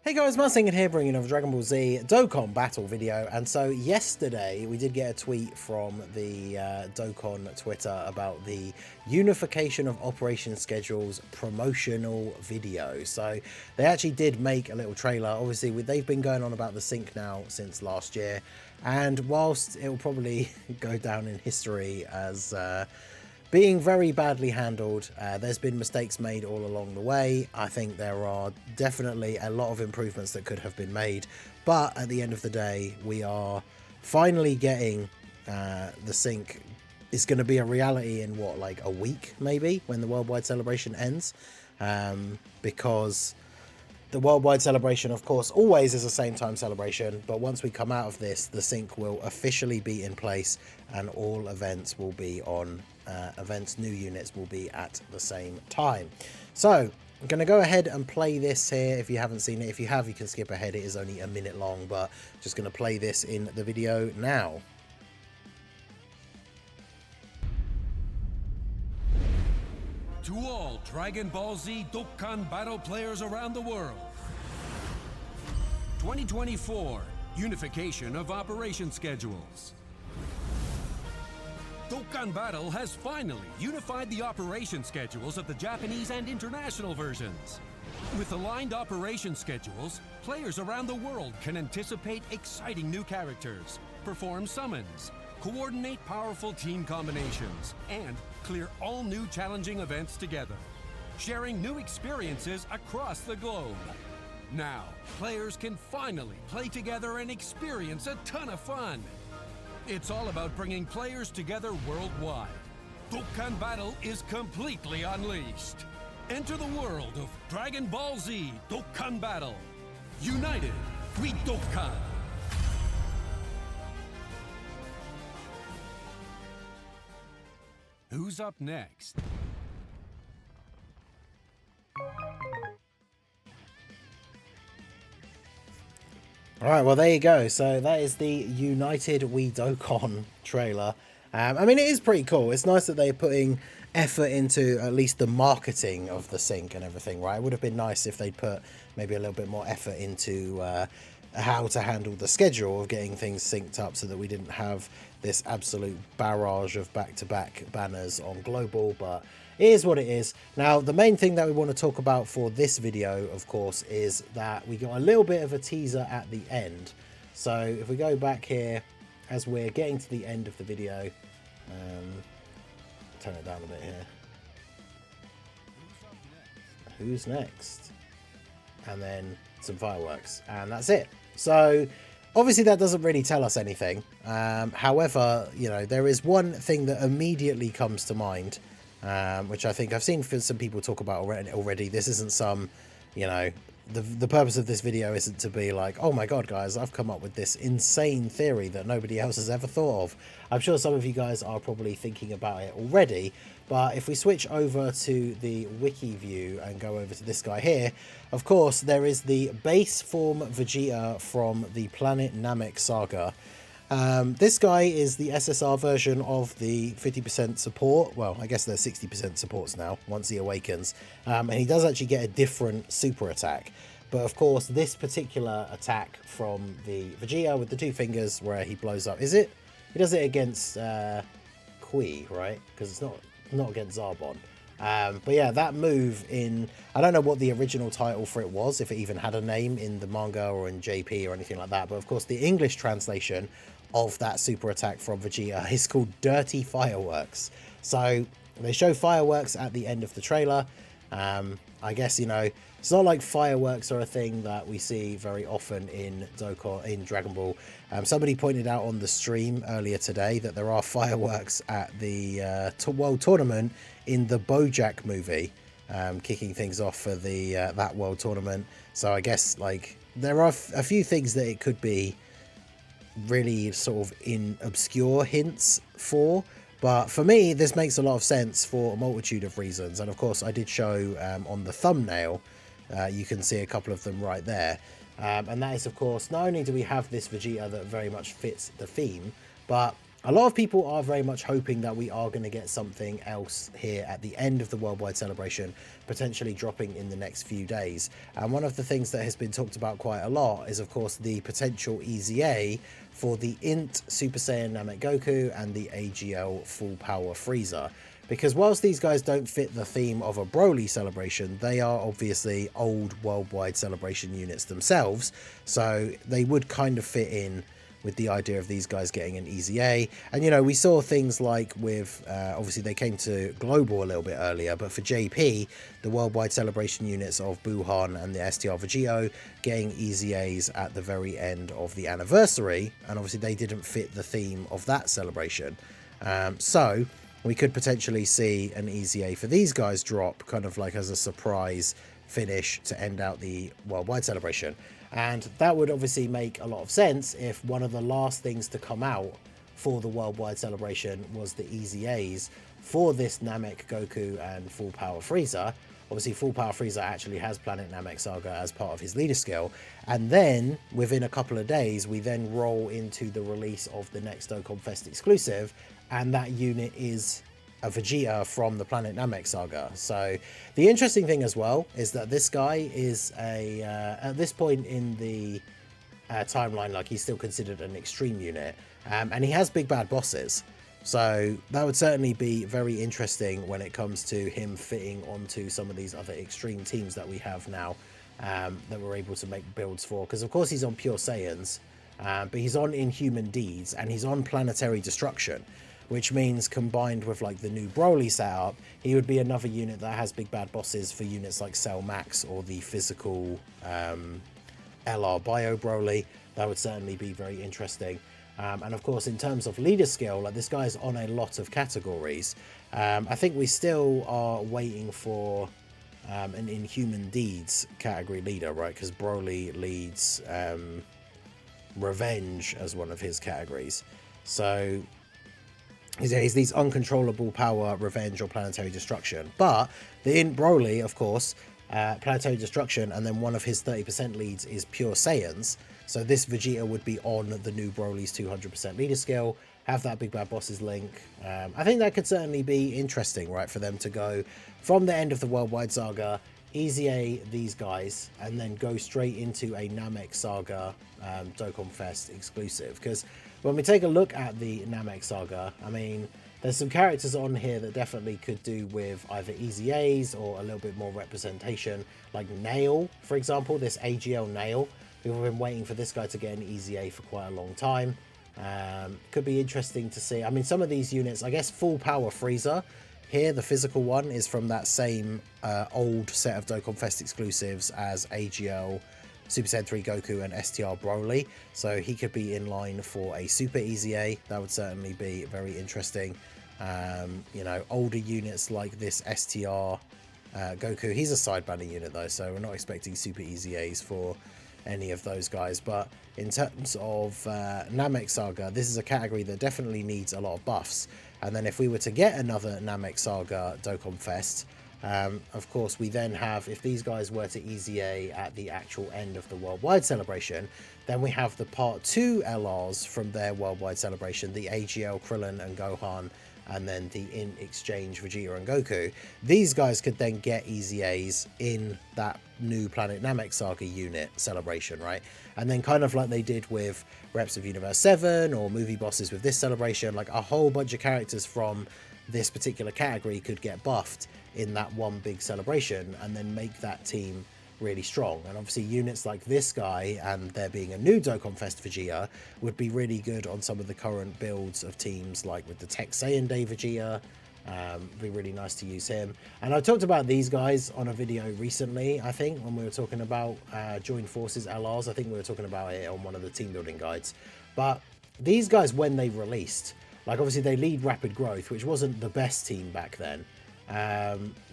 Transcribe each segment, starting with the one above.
Hey guys, Mustang here bringing another Dragon Ball Z Dokkan battle video. And so yesterday we did get a tweet from the Dokkan Twitter about the unification of operation schedules promotional video. So they actually did make a little trailer. Obviously they've been going on about the sync now since last year, and whilst it will probably go down in history as being very badly handled, there's been mistakes made all along the way. I think there are definitely a lot of improvements that could have been made, but at the end of the day, we are finally getting the sync. It's going to be a reality in what, like a week maybe, when the worldwide celebration ends, because the worldwide celebration, of course, always is a same time celebration, but once we come out of this, the sync will officially be in place and all events will be on new units will be at the same time. So I'm going to go ahead and play this here if you haven't seen it. If you have, you can skip ahead. It is only a minute long, but just going to play this in the video now. To all Dragon Ball Z Dokkan battle players around the world, 2024 Unification of Operation Schedules. Dokkan Battle has finally unified the operation schedules of the Japanese and international versions. With aligned operation schedules, players around the world can anticipate exciting new characters, perform summons, coordinate powerful team combinations, and clear all new challenging events together, sharing new experiences across the globe. Now, players can finally play together and experience a ton of fun. It's all about bringing players together worldwide. Dokkan Battle is completely unleashed. Enter the world of Dragon Ball Z Dokkan Battle. United, we Dokkan! Who's up next? Alright, well there you go. So that is the United We Dokkan trailer. I mean, it is pretty cool. It's nice that they're putting effort into at least the marketing of the sync and everything, right? It would have been nice if they'd put maybe a little bit more effort into how to handle the schedule of getting things synced up so that we didn't have this absolute barrage of back-to-back banners on global, but it is what it is. Now, the main thing that we want to talk about for this video, of course, is that we got a little bit of a teaser at the end. So if we go back here, as we're getting to the end of the video, turn it down a bit here. Who's next? And then some fireworks, and that's it. So obviously that doesn't really tell us anything. However, you know, there is one thing that immediately comes to mind, which I think I've seen some people talk about already. This isn't some, you know, the purpose of this video isn't to be like, oh my god guys, I've come up with this insane theory that nobody else has ever thought of. I'm sure some of you guys are probably thinking about it already, but if we switch over to the wiki view and go over to this guy here, of course there is the base form Vegeta from the planet Namek Saga. This guy is the SSR version of the 50% support. Well, I guess there's 60% supports now once he awakens. And he does actually get a different super attack. But of course, this particular attack from the Vegeta with the two fingers where he blows up, he does it against Kui, right? Because it's not against Zarbon. But yeah, that move I don't know what the original title for it was, if it even had a name in the manga or in JP or anything like that. But of course, the English translation of that super attack from Vegeta is called Dirty Fireworks. So they show fireworks at the end of the trailer. I guess, you know, it's not like fireworks are a thing that we see very often in Dragon Ball. Somebody pointed out on the stream earlier today that there are fireworks at the World Tournament in the BoJack movie, kicking things off for the that World Tournament. So I guess, like, there are a few things that it could be really sort of in obscure hints for, but for me this makes a lot of sense for a multitude of reasons. And of course I did show on the thumbnail, you can see a couple of them right there, and that is, of course, not only do we have this Vegeta that very much fits the theme, but a lot of people are very much hoping that we are going to get something else here at the end of the Worldwide Celebration, potentially dropping in the next few days. And one of the things that has been talked about quite a lot is, of course, the potential EZA for the INT Super Saiyan Namek Goku and the AGL Full Power Frieza. Because whilst these guys don't fit the theme of a Broly celebration, they are obviously old Worldwide Celebration units themselves, so they would kind of fit in with the idea of these guys getting an EZA. And, you know, we saw things like with, obviously they came to Global a little bit earlier, but for JP, the Worldwide Celebration units of Buhan and the STR Vegito getting EZAs at the very end of the anniversary, and obviously they didn't fit the theme of that celebration. So we could potentially see an EZA for these guys drop kind of like as a surprise finish to end out the Worldwide Celebration. And that would obviously make a lot of sense if one of the last things to come out for the Worldwide Celebration was the EZAs for this Namek Goku and Full Power Frieza. Obviously, Full Power Frieza actually has Planet Namek Saga as part of his leader skill. And then, within a couple of days, we then roll into the release of the next Dokkan Fest exclusive, and that unit is a Vegeta from the Planet Namek Saga. So the interesting thing as well is that this guy is a at this point in the timeline, like, he's still considered an extreme unit, and he has big bad bosses. So that would certainly be very interesting when it comes to him fitting onto some of these other extreme teams that we have now, that we're able to make builds for. Because of course he's on Pure Saiyans, but he's on Inhuman Deeds and he's on Planetary Destruction, which means combined with like the new Broly setup, he would be another unit that has big bad bosses for units like Cell Max or the physical LR Bio Broly. That would certainly be very interesting. And of course, in terms of leader skill, like, this guy's on a lot of categories. I think we still are waiting for an Inhuman Deeds category leader, right? Because Broly leads Revenge as one of his categories. So he's these uncontrollable power, Revenge, or Planetary Destruction. But in Broly, of course, Planetary Destruction, and then one of his 30% leads is Pure Saiyans. So this Vegeta would be on the new Broly's 200% leader skill, have that big bad bosses link. I think that could certainly be interesting, right, for them to go from the end of the Worldwide Saga, EZA these guys, and then go straight into a Namek Saga Dokkan Fest exclusive. Because when we take a look at the Namek Saga, I mean, there's some characters on here that definitely could do with either EZAs or a little bit more representation, like Nail, for example, this AGL Nail. We've been waiting for this guy to get an EZA for quite a long time. Could be interesting to see. I mean, some of these units, I guess Full Power Frieza here, the physical one, is from that same old set of Dokkan Fest exclusives as AGL, Super Saiyan 3 Goku, and STR Broly. So he could be in line for a Super EZA. That would certainly be very interesting. You know, older units like this STR Goku, he's a side banner unit though, so we're not expecting Super EZAs for any of those guys. But in terms of Namek Saga, this is a category that definitely needs a lot of buffs. And then if we were to get another Namek Saga Dokkan Fest, of course we then have, if these guys were to EZA at the actual end of the Worldwide Celebration, then we have the Part 2 LRs from their Worldwide Celebration, the AGL Krillin and Gohan, and then the in exchange Vegeta and Goku. These guys could then get EZAs in that new Planet Namek Saga unit celebration, right? And then kind of like they did with Reps of Universe 7 or movie bosses with this celebration, like a whole bunch of characters from this particular category could get buffed in that one big celebration and then make that team really strong. And obviously units like this guy, and there being a new Dokkan Fest Vegeta, would be really good on some of the current builds of teams, like with the Tech Saiyan Day Vegeta. Be really nice to use him. And I talked about these guys on a video recently, I think, when we were talking about Joined Forces LRs. I think we were talking about it on one of the team building guides. But these guys, when they released, like, obviously they lead Rapid Growth, which wasn't the best team back then.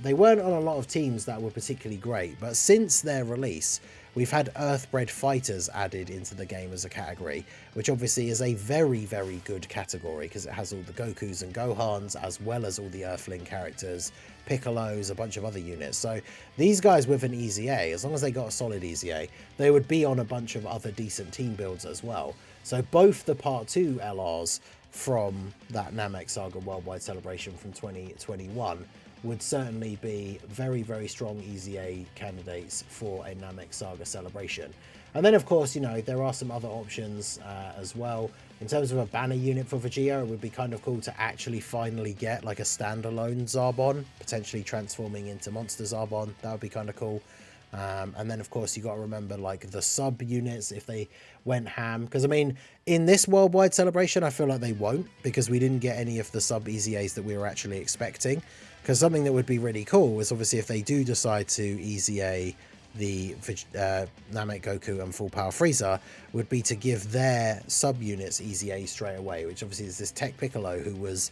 They weren't on a lot of teams that were particularly great, but since their release, we've had Earthbred Fighters added into the game as a category, which obviously is a very, very good category because it has all the Gokus and Gohans, as well as all the Earthling characters, Piccolos, a bunch of other units. So these guys with an easy A, as long as they got a solid easy A, they would be on a bunch of other decent team builds as well. So both the Part 2 LRs from that NAMEK Saga Worldwide Celebration from 2021 would certainly be very, very strong easy A candidates for a NAMEK Saga celebration. And then, of course, you know, there are some other options as well. In terms of a banner unit for Vegeta, it would be kind of cool to actually finally get like a standalone Zarbon, potentially transforming into Monster Zarbon. That would be kind of cool. And then, of course, you got to remember like the sub units if they went ham. Because, I mean, in this worldwide celebration, I feel like they won't, because we didn't get any of the sub easy A's that we were actually expecting. Because something that would be really cool is obviously if they do decide to easy A the NAMEK GOKU and Full Power Frieza, would be to give their sub units easy A straight away, which obviously is this Tech Piccolo who was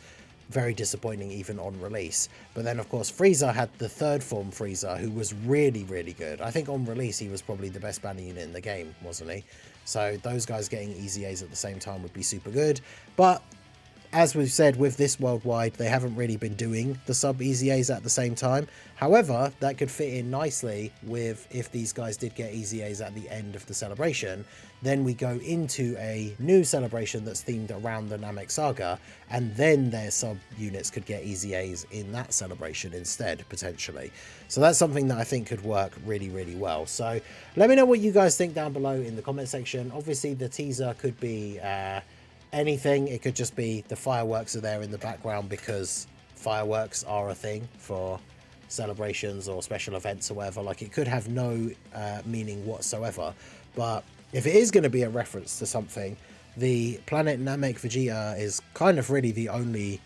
very disappointing even on release. But then, of course, Frieza had the third form Frieza, who was really, really good. I think on release he was probably the best banner unit in the game, wasn't he? So those guys getting easy A's at the same time would be super good. But as we've said, with this worldwide, they haven't really been doing the sub easy A's at the same time. However, that could fit in nicely with if these guys did get easy A's at the end of the celebration, then we go into a new celebration that's themed around the NAMEK Saga, and then their sub units could get easy A's in that celebration instead, potentially. So that's something that I think could work really, really well. So let me know what you guys think down below in the comment section. Obviously, the teaser could be anything. It could just be the fireworks are there in the background because fireworks are a thing for celebrations or special events or whatever. Like, it could have no meaning whatsoever. But if it is going to be a reference to something, the planet Namek Vegeta is kind of really the only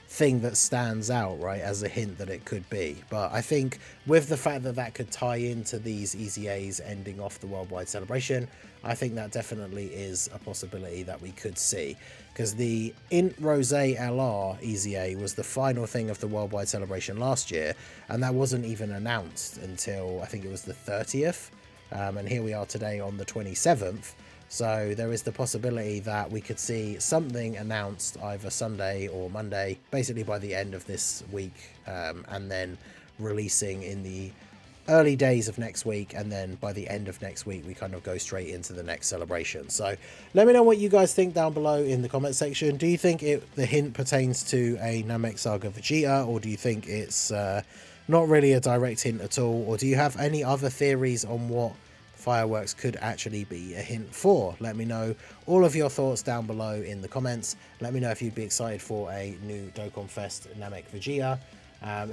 thing that stands out, right, as a hint that it could be. But I think with the fact that that could tie into these easy A's ending off the worldwide celebration, I think that definitely is a possibility that we could see, because the Int Rose LR easy A was the final thing of the worldwide celebration last year, and that wasn't even announced until I think it was the 30th, and here we are today on the 27th. So there is the possibility that we could see something announced either Sunday or Monday, basically by the end of this week, and then releasing in the early days of next week, and then by the end of next week we kind of go straight into the next celebration. So let me know what you guys think down below in the comment section. Do you think the hint pertains to a NAMEK Saga Vegeta, or do you think it's not really a direct hint at all, or do you have any other theories on what fireworks could actually be a hint for? Let me know all of your thoughts down below in the comments. Let me know if you'd be excited for a new Dokkan Fest NAMEK Vegeta.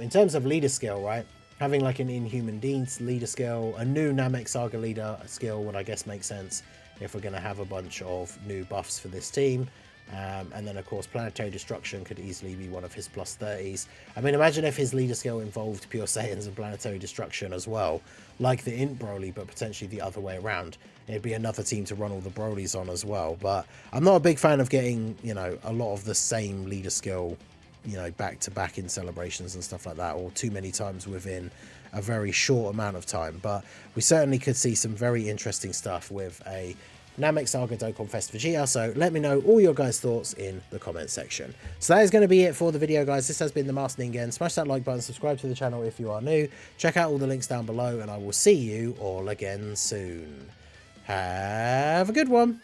In terms of leader skill, right, having like an Inhuman Deeds leader skill, a new NAMEK Saga leader skill would, I guess, make sense if we're going to have a bunch of new buffs for this team. And then, of course, Planetary Destruction could easily be one of his plus 30s. I mean, imagine if his leader skill involved Pure Saiyans and Planetary Destruction as well, like the Int Broly, but potentially the other way around. It'd be another team to run all the Brolys on as well. But I'm not a big fan of getting, you know, a lot of the same leader skill, you know, back to back in celebrations and stuff like that, or too many times within a very short amount of time. But we certainly could see some very interesting stuff with a NAMEK Saga Dokkan Fest Vegeta. So let me know all your guys' thoughts in the comment section. So that is going to be it for the video, guys. This has been the Master Ningen. Smash that like button, subscribe to the channel if you are new, check out all the links down below, and I will see you all again soon. Have a good one.